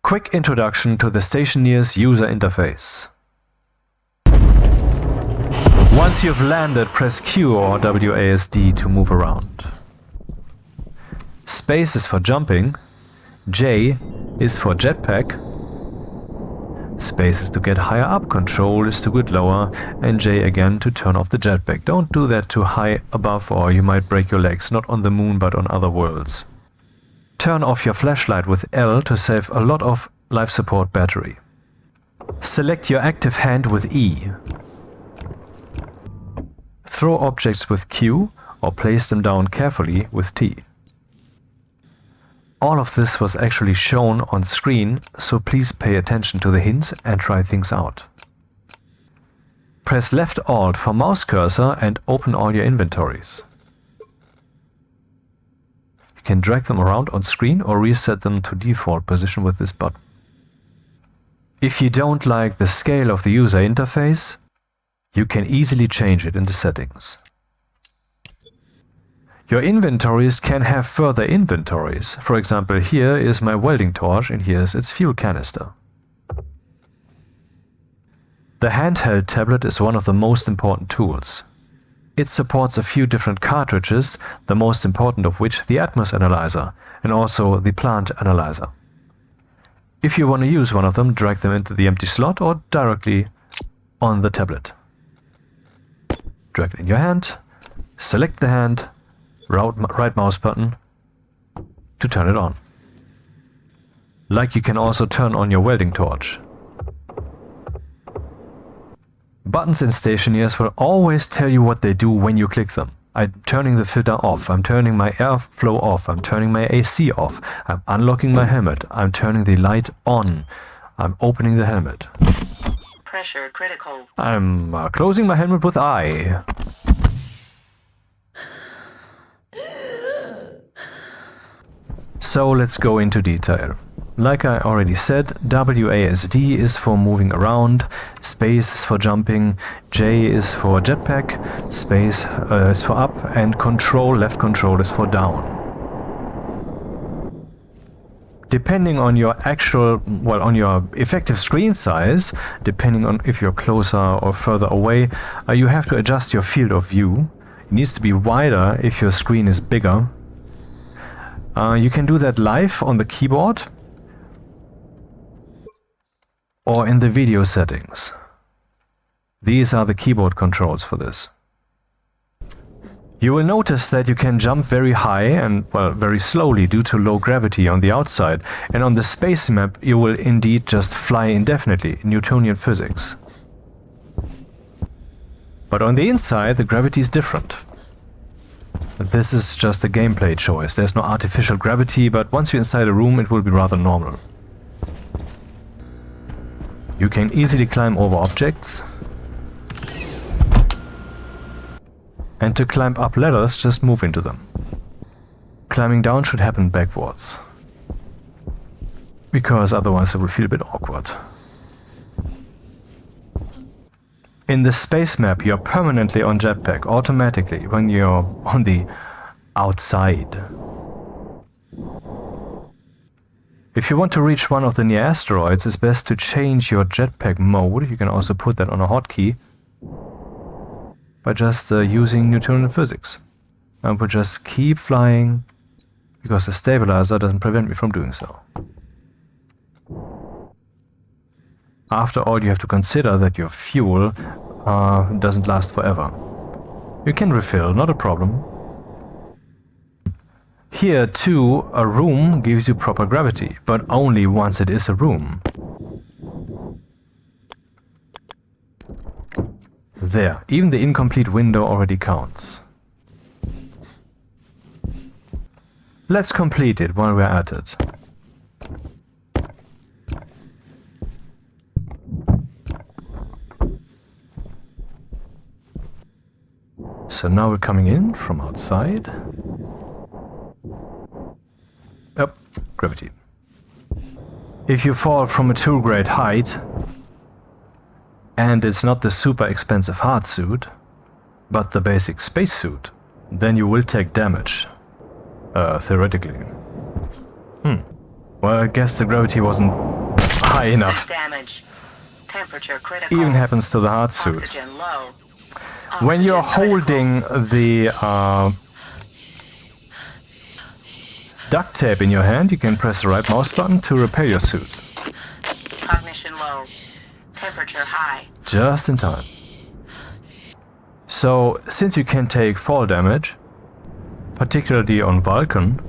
Quick introduction to the Stationeers user interface. Once you've landed, press Q or WASD to move around. Space is for jumping, J is for jetpack, space is to get higher up, control is to get lower, and J again to turn off the jetpack. Don't do that too high above or you might break your legs, not on the moon but on other worlds. Turn off your flashlight with L to save a lot of life support battery. Select your active hand with E. Throw objects with Q or place them down carefully with T. All of this was actually shown on screen, so please pay attention to the hints and try things out. Press left Alt for mouse cursor and open all your inventories. You can drag them around on screen or reset them to default position with this button. If you don't like the scale of the user interface, you can easily change it in the settings. Your inventories can have further inventories. For example, here is my welding torch and here's its fuel canister. The handheld tablet is one of the most important tools. It supports a few different cartridges, the most important of which the Atmos analyzer and also the plant analyzer. If you want to use one of them, drag them into the empty slot or directly on the tablet. Drag it in your hand, select the hand, right mouse button to turn it on. Like you can also turn on your welding torch. Buttons in Stationeers will always tell you what they do when you click them. I'm turning the filter off, I'm turning my airflow off, I'm turning my AC off, I'm unlocking my helmet, I'm turning the light on, I'm opening the helmet. Pressure critical. I'm closing my helmet with I. So let's go into detail. Like I already said, WASD is for moving around, space is for jumping, J is for jetpack, space is for up, and control, left control is for down. Depending on your on your effective screen size, depending on if you're closer or further away, you have to adjust your field of view. It needs to be wider if your screen is bigger. You can do that live on the keyboard or in the video settings. These are the keyboard controls for this. You will notice that you can jump very high and, well, very slowly due to low gravity on the outside, and on the space map you will indeed just fly indefinitely, Newtonian physics. But on the inside the gravity is different. This is just a gameplay choice. There's no artificial gravity, but once you're inside a room it will be rather normal. You can easily climb over objects. And to climb up ladders, just move into them. Climbing down should happen backwards, because otherwise it will feel a bit awkward. In the space map you're permanently on jetpack, automatically, when you're on the outside. If you want to reach one of the near asteroids, it's best to change your jetpack mode. You can also put that on a hotkey by just using Newtonian physics. And we'll just keep flying, because the stabilizer doesn't prevent me from doing so. After all, you have to consider that your fuel doesn't last forever. You can refill, not a problem. Here too, a room gives you proper gravity, but only once it is a room. There, even the incomplete window already counts. Let's complete it while we're at it. So now we're coming in from outside. Yep, gravity. If you fall from a too great height, and it's not the super expensive hard suit, but the basic spacesuit, then you will take damage. Theoretically. Well, I guess the gravity wasn't high enough. Damage. Temperature critical. Even happens to the hard suit. Oxygen low. When you're holding the duct tape in your hand, you can press the right mouse button to repair your suit. Cognition low. Temperature high. Just in time. So, since you can take fall damage, particularly on Vulcan,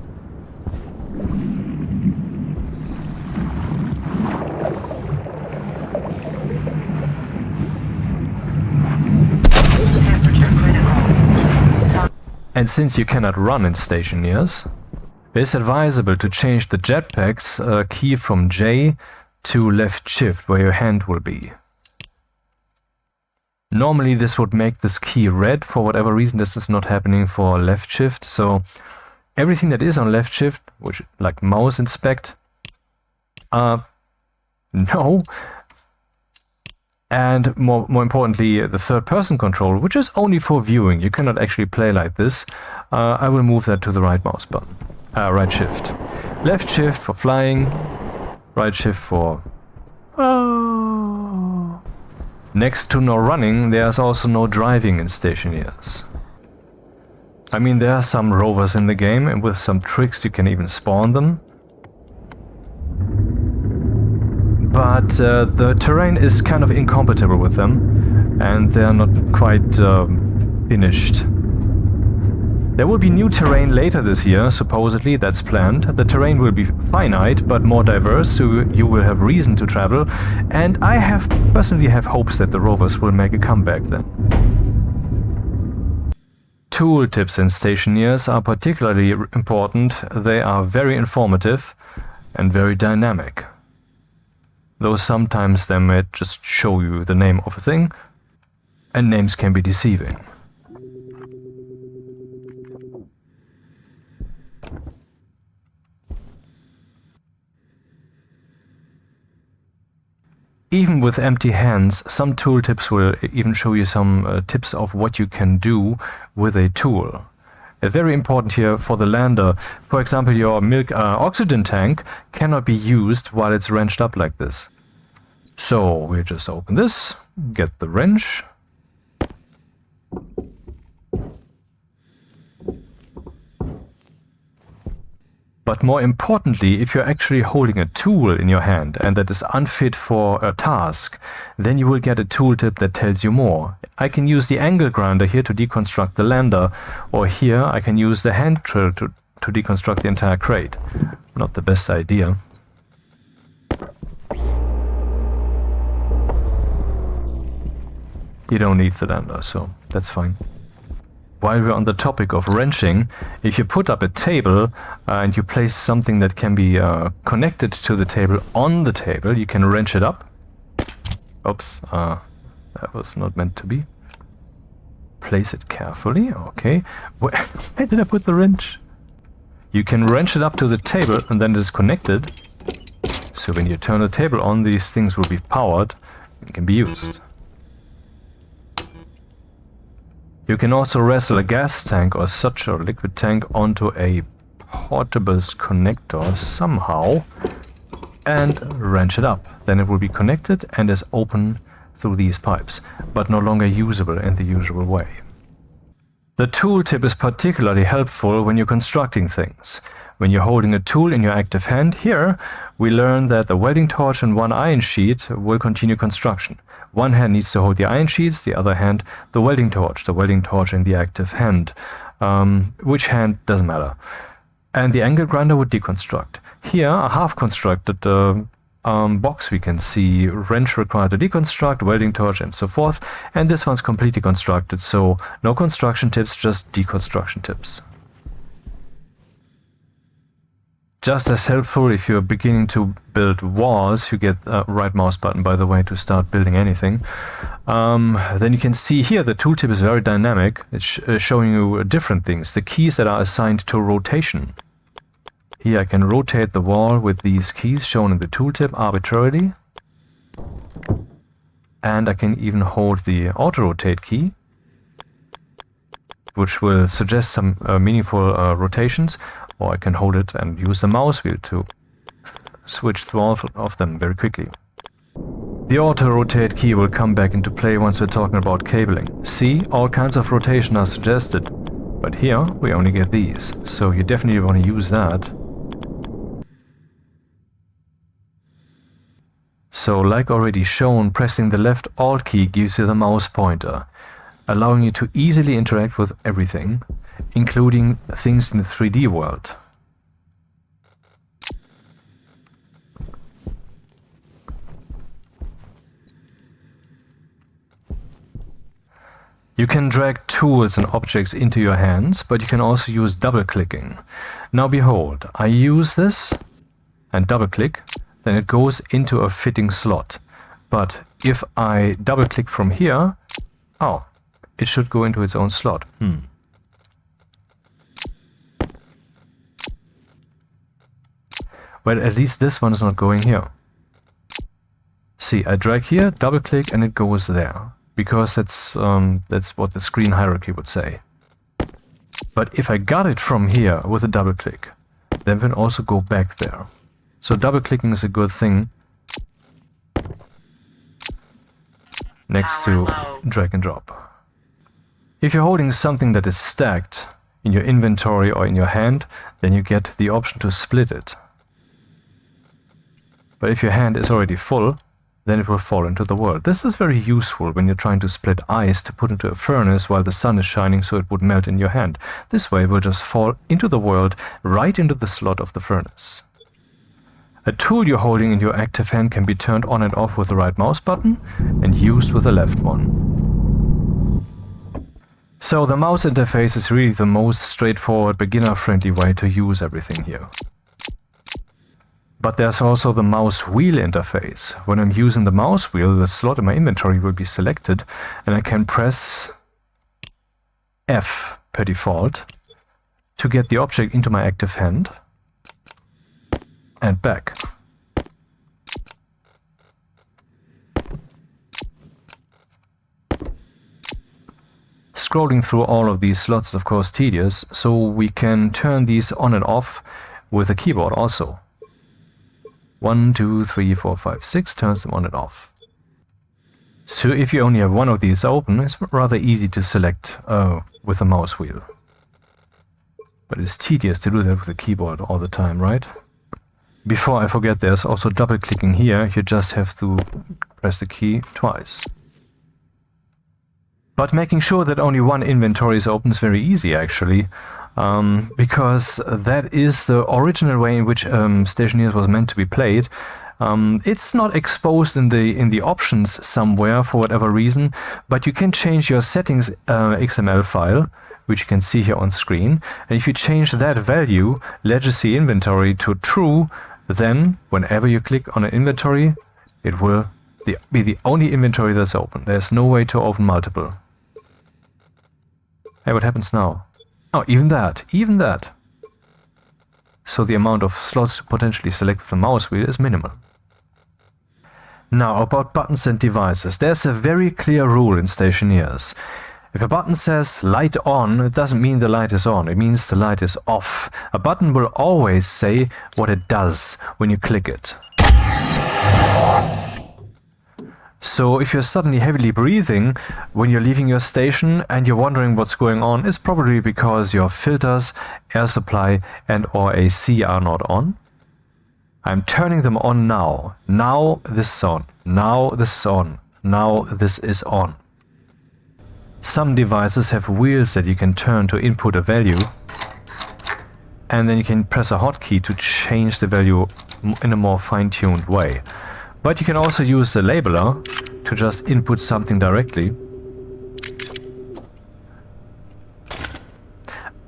and since you cannot run in Stationeers, it's advisable to change the jetpack's key from J to left shift, where your hand will be. Normally this would make this key red. For whatever reason this is not happening for left shift, so everything that is on left shift, which like mouse inspect, no. And more importantly, the third person control, which is only for viewing, you cannot actually play like this. I will move that to the right mouse button, right shift. Left shift for flying, right shift for... Next to no running, there's also no driving in Stationeers. I mean, there are some rovers in the game, and with some tricks you can even spawn them. But the terrain is kind of incompatible with them, and they are not quite finished. There will be new terrain later this year, supposedly, that's planned. The terrain will be finite, but more diverse, so you will have reason to travel, and I personally have hopes that the rovers will make a comeback then. Tooltips in Stationeers are particularly important. They are very informative and very dynamic. Though sometimes they might just show you the name of a thing, and names can be deceiving. Even with empty hands, some tooltips will even show you some tips of what you can do with a tool. Very important here for the lander. For example, your milk oxygen tank cannot be used while it's wrenched up like this. So we'll just open this, get the wrench. But more importantly, if you're actually holding a tool in your hand and that is unfit for a task, then you will get a tooltip that tells you more. I can use the angle grinder here to deconstruct the lander, or here I can use the hand drill to deconstruct the entire crate. Not the best idea. You don't need the lander, so that's fine. While we're on the topic of wrenching, if you put up a table and you place something that can be connected to the table on the table, you can wrench it up. Oops, that was not meant to be. Place it carefully, okay. Where did I put the wrench? You can wrench it up to the table and then it is connected. So when you turn the table on, these things will be powered and can be used. You can also wrestle a gas tank or such a liquid tank onto a portable connector somehow and wrench it up. Then it will be connected and is open through these pipes, but no longer usable in the usual way. The tooltip is particularly helpful when you're constructing things. When you're holding a tool in your active hand, here we learn that the welding torch and one iron sheet will continue construction. One hand needs to hold the iron sheets, the other hand the welding torch in the active hand. Which hand doesn't matter. And the angle grinder would deconstruct. Here, a half-constructed box we can see, wrench required to deconstruct, welding torch and so forth. And this one's completely constructed, so no construction tips, just deconstruction tips. Just as helpful if you're beginning to build walls, you get a right mouse button, by the way, to start building anything. Then you can see here the tooltip is very dynamic. It's showing you different things, the keys that are assigned to rotation. Here I can rotate the wall with these keys shown in the tooltip arbitrarily. And I can even hold the auto-rotate key, which will suggest some meaningful rotations. Or I can hold it and use the mouse wheel to switch through all of them very quickly. The auto-rotate key will come back into play once we're talking about cabling. See, all kinds of rotation are suggested, but here we only get these, so you definitely want to use that. So, like already shown, pressing the left Alt key gives you the mouse pointer, allowing you to easily interact with everything, including things in the 3D world. You can drag tools and objects into your hands, but you can also use double-clicking. Now behold, I use this and double-click, then it goes into a fitting slot. But if I double-click from here, oh, it should go into its own slot. Well, at least this one is not going here. See, I drag here, double-click, and it goes there. Because that's what the screen hierarchy would say. But if I got it from here with a double click, then we can also go back there. So double clicking is a good thing next to drag and drop. If you're holding something that is stacked in your inventory or in your hand, then you get the option to split it. But if your hand is already full, then it will fall into the world. This is very useful when you're trying to split ice to put into a furnace while the sun is shining so it would melt in your hand. This way it will just fall into the world, right into the slot of the furnace. A tool you're holding in your active hand can be turned on and off with the right mouse button and used with the left one. So the mouse interface is really the most straightforward, beginner-friendly way to use everything here. But there's also the mouse wheel interface. When I'm using the mouse wheel, the slot in my inventory will be selected and I can press F per default to get the object into my active hand and back. Scrolling through all of these slots is of course tedious, so we can turn these on and off with a keyboard also. 1, 2, 3, 4, 5, 6 turns them on and off. So if you only have one of these open, it's rather easy to select with a mouse wheel. But it's tedious to do that with a keyboard all the time, right? Before I forget, there's also double clicking here. You just have to press the key twice. But making sure that only one inventory is open is very easy actually. Because that is the original way in which Stationeers was meant to be played. It's not exposed in the options somewhere for whatever reason, but you can change your settings XML file, which you can see here on screen. And if you change that value, legacy inventory, to true, then whenever you click on an inventory, it will be the only inventory that's open. There's no way to open multiple. Hey, what happens now? Oh, even that. So the amount of slots to potentially select with the mouse wheel is minimal. Now about buttons and devices. There's a very clear rule in Stationeers. If a button says light on, it doesn't mean the light is on, it means the light is off. A button will always say what it does when you click it. So if you're suddenly heavily breathing when you're leaving your station and you're wondering what's going on, it's probably because your filters, air supply and or AC are not on. I'm turning them on now. Now this is on. Now this is on. Now this is on. Some devices have wheels that you can turn to input a value, and then you can press a hotkey to change the value in a more fine-tuned way. But you can also use the labeler to just input something directly.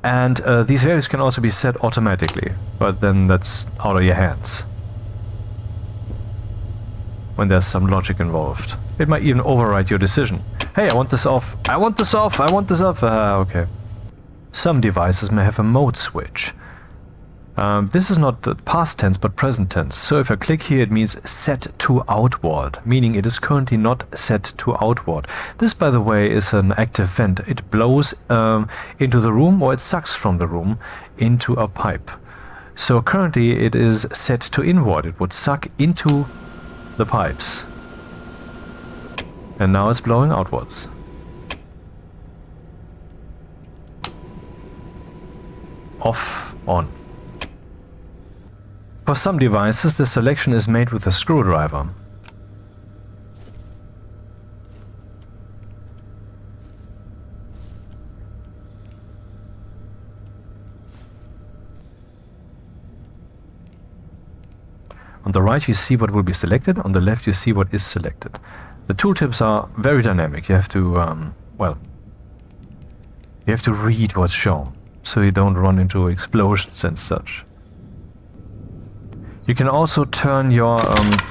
And these values can also be set automatically, but then that's out of your hands. When there's some logic involved. It might even override your decision. Hey, I want this off. I want this off. I want this off. Okay. Some devices may have a mode switch. This is not the past tense but present tense. So if I click here, it means set to outward, meaning it is currently not set to outward. This, by the way, is an active vent. It blows into the room or it sucks from the room into a pipe. So currently it is set to inward. It would suck into the pipes. And now it's blowing outwards. Off, on. For some devices, the selection is made with a screwdriver. On the right you see what will be selected, on the left you see what is selected. The tooltips are very dynamic. You have to, you have to read what's shown, so you don't run into explosions and such. You can also turn your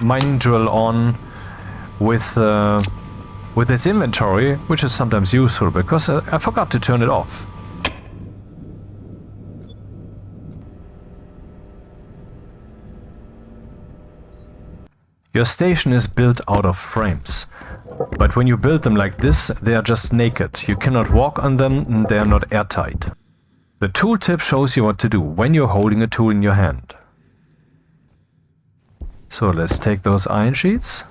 mining drill on with its inventory, which is sometimes useful, because I forgot to turn it off. Your station is built out of frames, but when you build them like this, they are just naked. You cannot walk on them and they are not airtight. The tooltip shows you what to do when you're holding a tool in your hand. So let's take those iron sheets,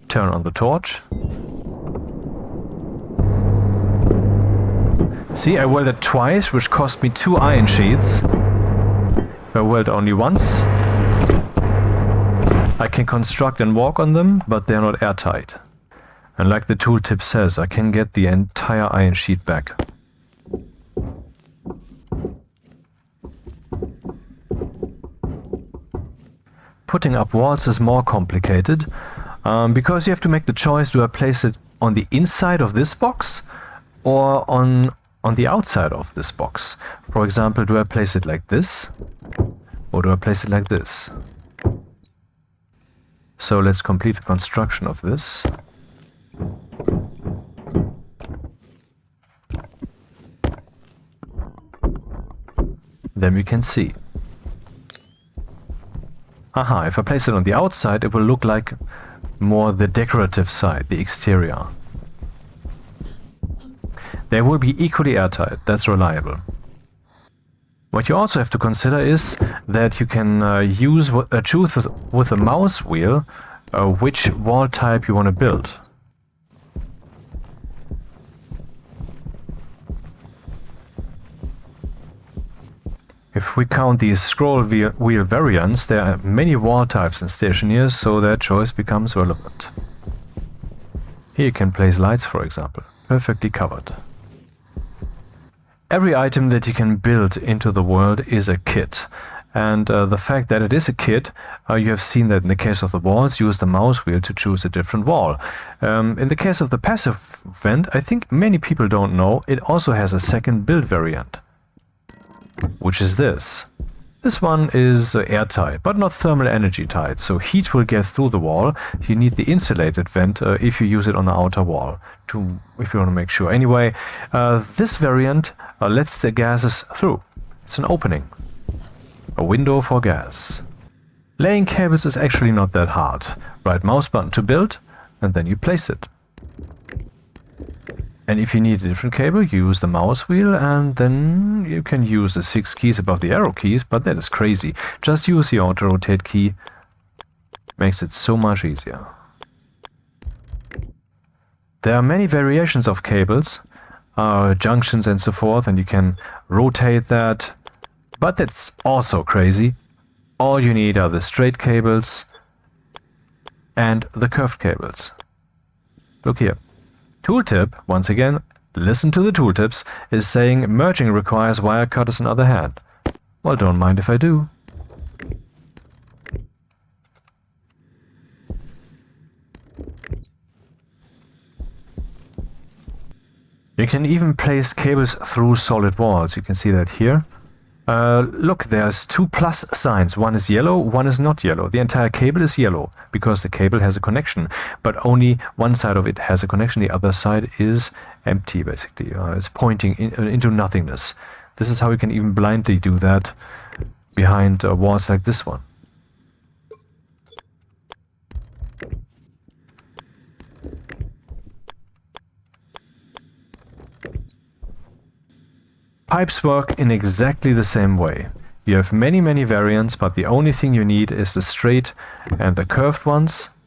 turn on the torch. See, I welded twice, which cost me 2 iron sheets. If I weld only once, I can construct and walk on them, but they are not airtight. And like the tooltip says, I can get the entire iron sheet back. Putting up walls is more complicated, because you have to make the choice, do I place it on the inside of this box or on the outside of this box? For example, do I place it like this or do I place it like this? So let's complete the construction of this. Then we can see. Aha, if I place it on the outside, it will look like more the decorative side, the exterior. They will be equally airtight, that's reliable. What you also have to consider is that you can choose with a mouse wheel which wall type you want to build. If we count these scroll wheel variants, there are many wall types in Stationeers, so their choice becomes relevant. Here you can place lights, for example, perfectly covered. Every item that you can build into the world is a kit, and the fact that it is a kit, you have seen that in the case of the walls, use the mouse wheel to choose a different wall. In the case of the passive vent, I think many people don't know, it also has a second build variant, which is this. This one is airtight, but not thermal energy tight, so heat will get through the wall. You need the insulated vent if you use it on the outer wall, if you want to make sure. Anyway, this variant lets the gases through. It's an opening, a window for gas. Laying cables is actually not that hard. Right mouse button to build, and then you place it. And if you need a different cable, you use the mouse wheel, and then you can use the 6 keys above the arrow keys, but that is crazy. Just use the auto rotate key. Makes it so much easier. There are many variations of cables, junctions and so forth, and you can rotate that, but that's also crazy. All you need are the straight cables and the curved cables. Look here. Tooltip, once again, listen to the tooltips, is saying merging requires wire cutters and other hand. Well, don't mind if I do. You can even place cables through solid walls. You can see that here. Look, there's 2 plus signs. One is yellow, one is not yellow. The entire cable is yellow because the cable has a connection, but only one side of it has a connection. The other side is empty, basically. It's pointing into nothingness. This is how you can even blindly do that behind walls like this one. Pipes work in exactly the same way. You have many, many variants, but the only thing you need is the straight and the curved ones.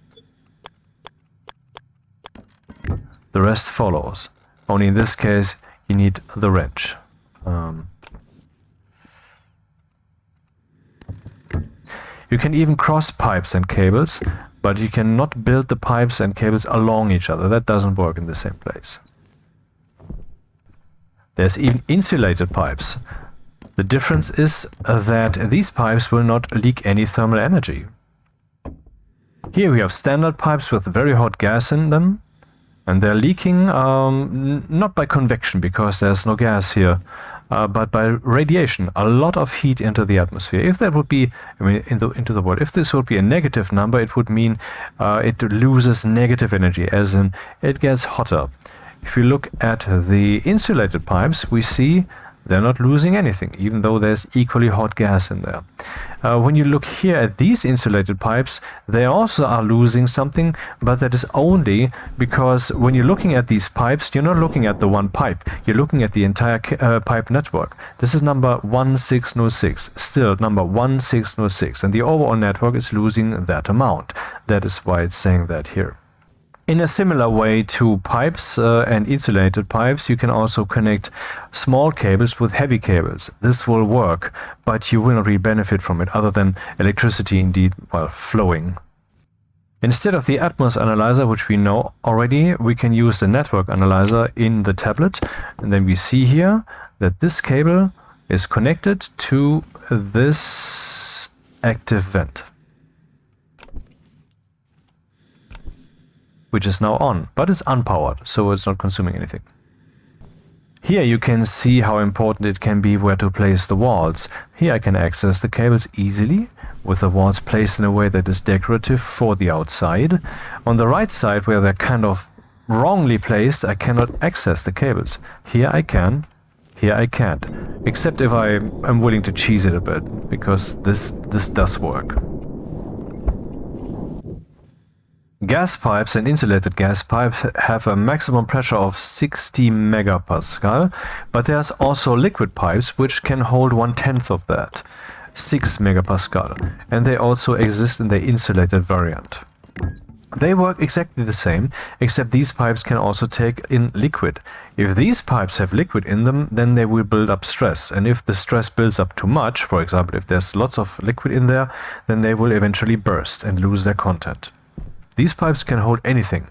The rest follows. Only in this case, you need the wrench. You can even cross pipes and cables, but you cannot build the pipes and cables along each other. That doesn't work in the same place. There's even insulated pipes. The difference is that these pipes will not leak any thermal energy. Here we have standard pipes with very hot gas in them, and they're leaking not by convection because there's no gas here, but by radiation, a lot of heat into the atmosphere. If that would be, into the world, if this would be a negative number, it would mean it loses negative energy, as in it gets hotter. If you look at the insulated pipes, we see they're not losing anything, even though there's equally hot gas in there. When you look here at these insulated pipes, they also are losing something, but that is only because when you're looking at these pipes, you're not looking at the one pipe, you're looking at the entire pipe network. This is number 1606, still number 1606, and the overall network is losing that amount. That is why it's saying that here. In a similar way to pipes and insulated pipes, you can also connect small cables with heavy cables. This will work, but you will not really benefit from it other than electricity indeed while flowing. Instead of the Atmos analyzer, which we know already, we can use the network analyzer in the tablet. And then we see here that this cable is connected to this active vent, which is now on, but it's unpowered, so it's not consuming anything. Here you can see how important it can be where to place the walls. Here I can access the cables easily, with the walls placed in a way that is decorative for the outside. On the right side, where they're kind of wrongly placed, I cannot access the cables. Here I can, here I can't. Except if I am willing to cheese it a bit, because this does work. Gas pipes and insulated gas pipes have a maximum pressure of 60 megapascal, but there's also liquid pipes which can hold 1/10 of that, 6 megapascal, and they also exist in the insulated variant. They work exactly the same, except these pipes can also take in liquid. If these pipes have liquid in them, then they will build up stress, and if the stress builds up too much, for example, if there's lots of liquid in there, then they will eventually burst and lose their content. These pipes can hold anything,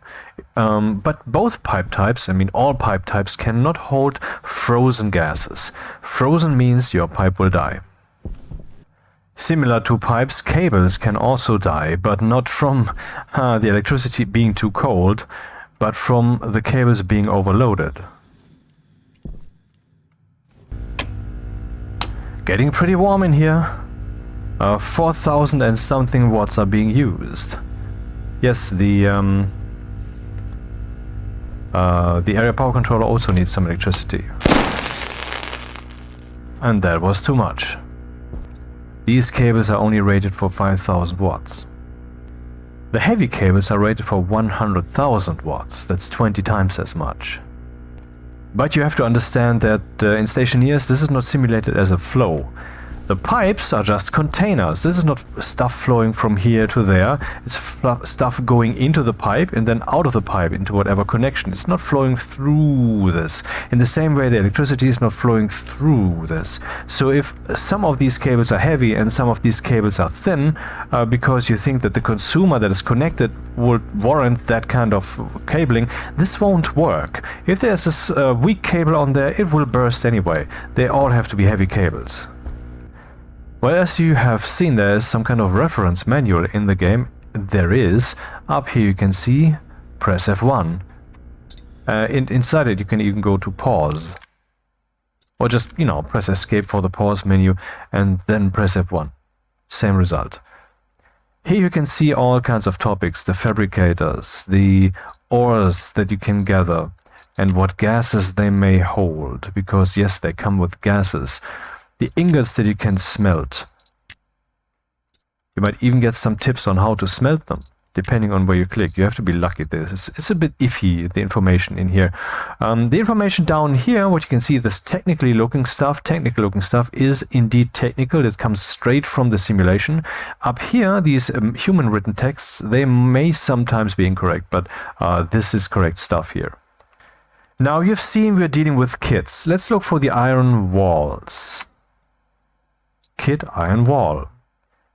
but both pipe types, all pipe types, cannot hold frozen gases. Frozen means your pipe will die. Similar to pipes, cables can also die, but not from the electricity being too cold, but from the cables being overloaded. Getting pretty warm in here. 4,000 and something watts are being used. Yes, the area power controller also needs some electricity. And that was too much. These cables are only rated for 5,000 watts. The heavy cables are rated for 100,000 watts. That's 20 times as much. But you have to understand that in Stationeers this is not simulated as a flow. The pipes are just containers. This is not stuff flowing from here to there. It's stuff going into the pipe and then out of the pipe into whatever connection. It's not flowing through this. In the same way, the electricity is not flowing through this. So if some of these cables are heavy and some of these cables are thin, because you think that the consumer that is connected will warrant that kind of cabling, this won't work. If there's a weak cable on there, it will burst anyway. They all have to be heavy cables. Well, as you have seen, there is some kind of reference manual in the game. There is. Up here you can see, press F1. Inside it you can even go to pause. Or just, press escape for the pause menu and then press F1. Same result. Here you can see all kinds of topics, the fabricators, the ores that you can gather, and what gases they may hold, because yes, they come with gases. The ingots that you can smelt. You might even get some tips on how to smelt them. depending on where you click. You have to be lucky. It's a bit iffy, the information in here. The information down here, what you can see, this technical looking stuff is indeed technical. It comes straight from the simulation. Up here, these human written texts, they may sometimes be incorrect, but this is correct stuff here. Now you've seen we're dealing with kits. Let's look for the iron walls. Kit, iron wall.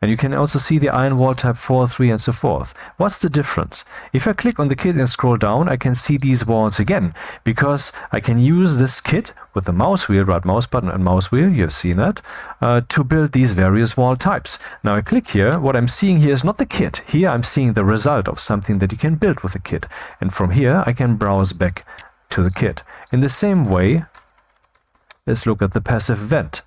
And you can also see the iron wall type 4, 3 and so forth. What's the difference? If I click on the kit and scroll down, I can see these walls again, because I can use this kit with the mouse wheel, right mouse button and mouse wheel, you've seen that, to build these various wall types. Now I click here, what I'm seeing here is not the kit. Here I'm seeing the result of something that you can build with a kit. And from here I can browse back to the kit. In the same way, let's look at the passive vent.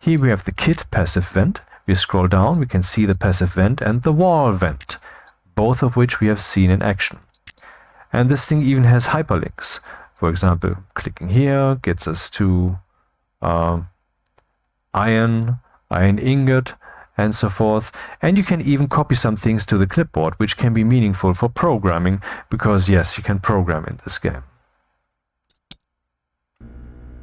Here we have the kit passive vent. We scroll down, we can see the passive vent and the wall vent, both of which we have seen in action. And this thing even has hyperlinks. For example, clicking here gets us to iron ingot, and so forth. And you can even copy some things to the clipboard, which can be meaningful for programming, because yes, you can program in this game.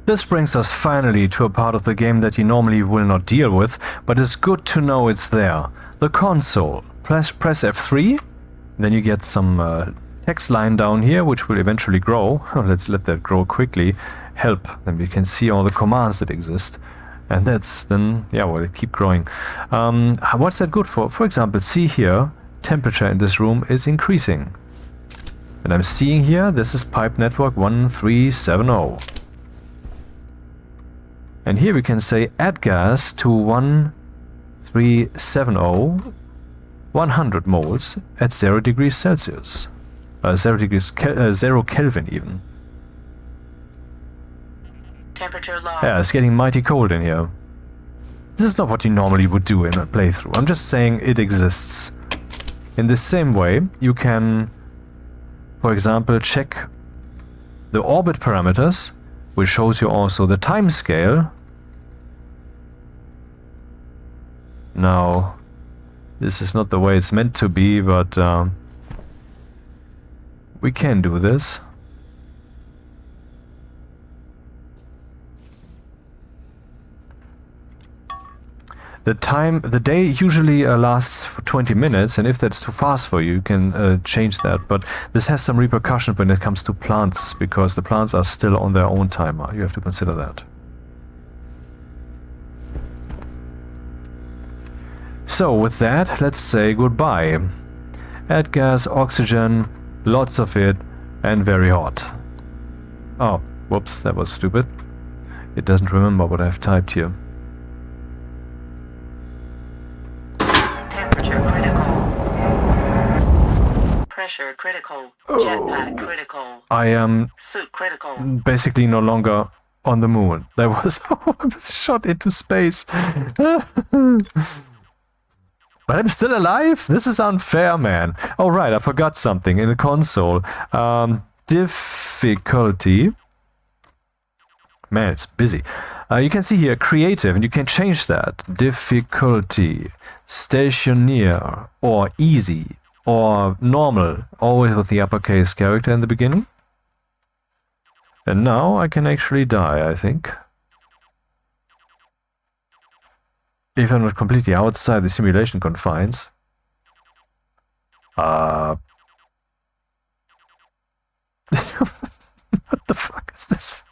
This brings us finally to a part of the game that you normally will not deal with, but it's good to know it's there. The console. Press F3, then you get some text line down here, which will eventually grow. Let's let that grow quickly. Help, then we can see all the commands that exist. And that's then, yeah, well, it keep growing. What's that good for? For example, see here, temperature in this room is increasing. And I'm seeing here, this is pipe network 1370. And here we can say add gas to 1370, 100 moles at 0 degrees Celsius. 0 Kelvin even. Temperature low. Yeah, it's getting mighty cold in here. This is not what you normally would do in a playthrough. I'm just saying it exists. In the same way, you can, for example, check the orbit parameters, which shows you also the time scale. Now, this is not the way it's meant to be, but we can do this. The day usually lasts for 20 minutes, and if that's too fast for you, you can change that. But this has some repercussions when it comes to plants, because the plants are still on their own timer. You have to consider that. So with that, let's say goodbye. Add gas, oxygen, lots of it, and very hot. Oh, whoops, that was stupid. It doesn't remember what I've typed here. Temperature critical. Pressure critical. Jetpack critical. I am Suit critical. basically no longer on the moon. I was shot into space. But I'm still alive? This is unfair, man. Oh, right, I forgot something in the console. Difficulty. Man, it's busy. You can see here creative, and you can change that. Difficulty, stationeer, or easy, or normal, always with the uppercase character in the beginning. And now I can actually die, I think. If I'm not completely outside the simulation confines. What the fuck is this?